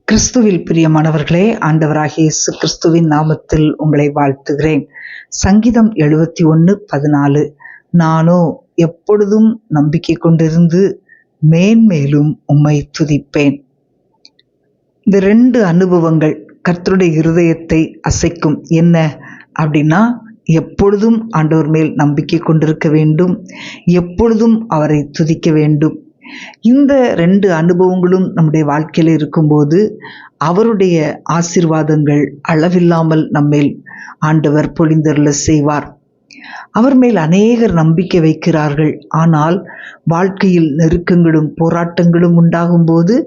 கிறிஸ்துவில் பிரியமானவர்களே, ஆண்டவராகிய இயேசு கிறிஸ்துவின் நாமத்தில் உங்களை வாழ்த்துகிறேன். சங்கீதம் 71:14. நானோ எப்பொழுதும் நம்பிக்கை கொண்டிருந்து மேன்மேலும் உம்மை துதிப்பேன். இந்த 2 அனுபவங்கள் கர்த்தருடைய இருதயத்தை அசைக்கும். என்ன அப்படின்னா, எப்பொழுதும் ஆண்டவர் மேல் நம்பிக்கை கொண்டிருக்க வேண்டும், எப்பொழுதும் அவரை துதிக்க வேண்டும். இந்த 2 அனுபவங்களும் நம்முடைய வாழ்க்கையில் இருக்கும்போது அவருடைய ஆசீர்வாதங்கள் அளவில்லாமல் நம்மேல் ஆண்டவர் பொழிந்தருள செய்வார். அவர் மேல் அநேகர் நம்பிக்கை வைக்கிறார்கள். ஆனால் வாழ்க்கையில் நெருக்கங்களும் போராட்டங்களும் உண்டாகும் போது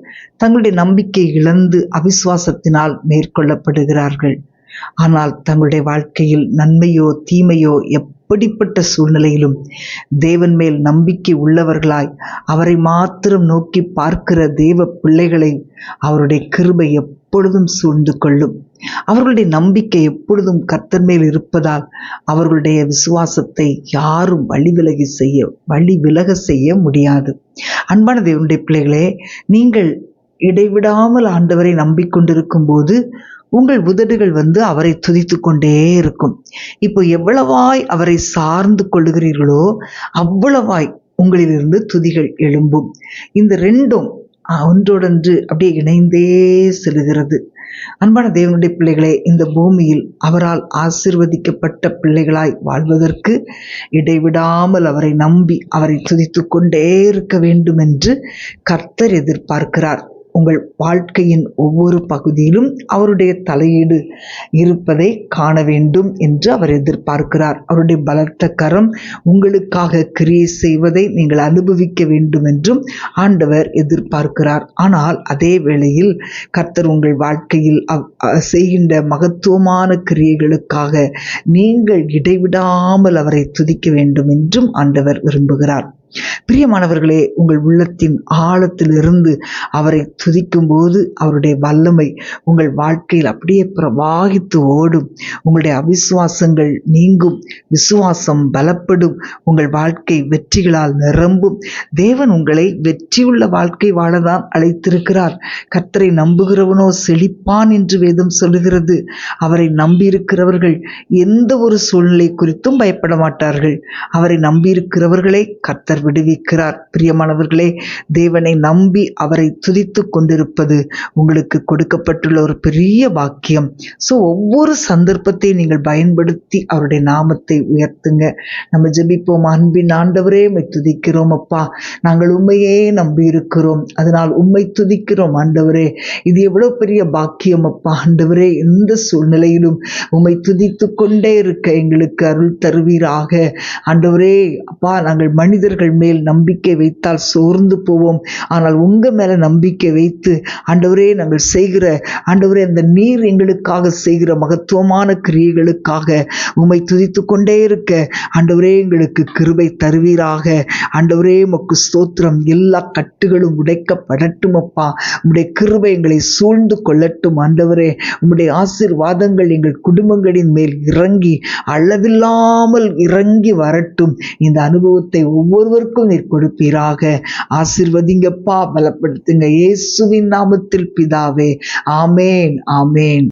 தங்களுடைய நம்பிக்கை இழந்து அவிசுவாசத்தினால் மேற்கொள்ளப்படுகிறார்கள். ஆனால் தங்களுடைய வாழ்க்கையில் நன்மையோ தீமையோ எப்படிப்பட்ட சூழ்நிலையிலும் தேவன் மேல் நம்பிக்கை உள்ளவர்களாய் அவரை மாத்திரம் நோக்கி பார்க்கிற தேவ பிள்ளைகளை அவருடைய கிருபை எப்பொழுதும் சூழ்ந்து கொள்ளும். அவர்களுடைய நம்பிக்கை எப்பொழுதும் கர்த்தர் மேல் இருப்பதால் அவர்களுடைய விசுவாசத்தை யாரும் வழிவிலக செய்ய முடியாது. அன்பான தேவனுடைய பிள்ளைகளே, நீங்கள் இடைவிடாமல் ஆண்டவரை நம்பிக்கொண்டிருக்கும் போது உங்கள் உதடுகள் அவரை துதித்து கொண்டே இருக்கும். இப்போ எவ்வளவாய் அவரை சார்ந்து கொள்ளுகிறீர்களோ அவ்வளவாய் உங்களிலிருந்து துதிகள் எழும்பும். இந்த 2ம் ஒன்றோடொன்று அப்படியே இணைந்தே செல்கிறது. அன்பான தேவனுடைய பிள்ளைகளே, இந்த பூமியில் அவரால் ஆசீர்வதிக்கப்பட்ட பிள்ளைகளாய் வாழ்வதற்கு இடைவிடாமல் அவரை நம்பி அவரை துதித்து கொண்டே இருக்க வேண்டும் என்று கர்த்தர் எதிர்பார்க்கிறார். உங்கள் வாழ்க்கையின் ஒவ்வொரு பகுதியிலும் அவருடைய தலையீடு இருப்பதை காண வேண்டும் என்று அவர் எதிர்பார்க்கிறார். அவருடைய பலத்த கரம் உங்களுக்காக கிரியை செய்வதை நீங்கள் அனுபவிக்க வேண்டும் என்றும் ஆண்டவர் எதிர்பார்க்கிறார். ஆனால் அதே வேளையில் கர்த்தர் உங்கள் வாழ்க்கையில் செய்கின்ற மகத்துவமான கிரியைகளுக்காக நீங்கள் இடைவிடாமல் அவரை துதிக்க வேண்டும் என்றும் ஆண்டவர் விரும்புகிறார். பிரியமானவர்களே, உங்கள் உள்ளத்தின் ஆழத்திலிருந்து அவரை துதிக்கும் போது அவருடைய வல்லமை உங்கள் வாழ்க்கையில் அப்படியே பிரவாகித்து ஓடும். உங்களுடைய அவிசுவாசங்கள் நீங்கும், விசுவாசம் பலப்படும், உங்கள் வாழ்க்கை வெற்றிகளால் நிரம்பும். தேவன் உங்களை வெற்றியுள்ள வாழ்க்கை வாழதான் அழைத்திருக்கிறார். கர்த்தரை நம்புகிறவனோ செழிப்பான் என்று வேதம் சொல்லுகிறது. அவரை நம்பியிருக்கிறவர்கள் எந்த ஒரு சூழ்நிலை குறித்தும் பயப்பட மாட்டார்கள். அவரை நம்பியிருக்கிறவர்களை கர்த்தர் விடுவிக்கிறார். பிரியமானவர்களே, தேவனை நம்பி அவரை துதித்து கொண்டிருப்பது உங்களுக்கு கொடுக்கப்பட்டுள்ள ஒரு பெரிய பாக்கியம். ஒவ்வொரு சந்தர்ப்பத்தை நீங்கள் பயன்படுத்தி அவருடைய நாமத்தை உயர்த்துங்க. நம்ம ஜெபிப்போம். அன்பின் ஆண்டவரே, உம்மை துதிக்கிறோம் அப்பா. நாங்கள் உம்மையே நம்பி இருக்கிறோம், அதனால் உம்மை துதிக்கிறோம் ஆண்டவரே. இது எவ்வளவு பெரிய பாக்கியம் அப்பா. ஆண்டவரே, எந்த சூழ்நிலையிலும் உம்மை துதித்து கொண்டே இருக்க எங்களுக்கு அருள் தருவீராக. ஆண்டவரே அப்பா, நாங்கள் மனிதர்கள் மேல் நம்பிக்கை வைத்தால் சோர்ந்து போவோம். ஆனால் உங்க மேல நம்பிக்கை வைத்து ஆண்டவரே நாங்கள் செய்கிற ஆண்டவரே அந்த நீர் எங்களுக்காக செய்கிற மகத்துவமான கிரியைகளுக்காக உம்மை துதித்து கொண்டே இருக்க ஆண்டவரே எங்களுக்கு கிருபை தருவீராக. ஆண்டவரே உமக்கு ஸ்தோத்திரம். எல்லா கட்டுகளும் உடைக்கப்படட்டும் அப்பா. உம்முடைய கிருபை எங்களை சூழ்ந்து கொள்ளட்டும் ஆண்டவரே. உம்முடைய ஆசீர்வாதங்கள் எங்கள் குடும்பங்களின் மேல் இறங்கி அளவில்லாமல் இறங்கி வரட்டும். இந்த அனுபவத்தை ஒவ்வொருவருக்கும் நீர் கொடுப்பீராக. ஆசீர்வதிங்கப்பா, பலப்படுத்துங்க. இயேசுவின் நாமத்தில் பிதாவே, ஆமேன், ஆமேன்.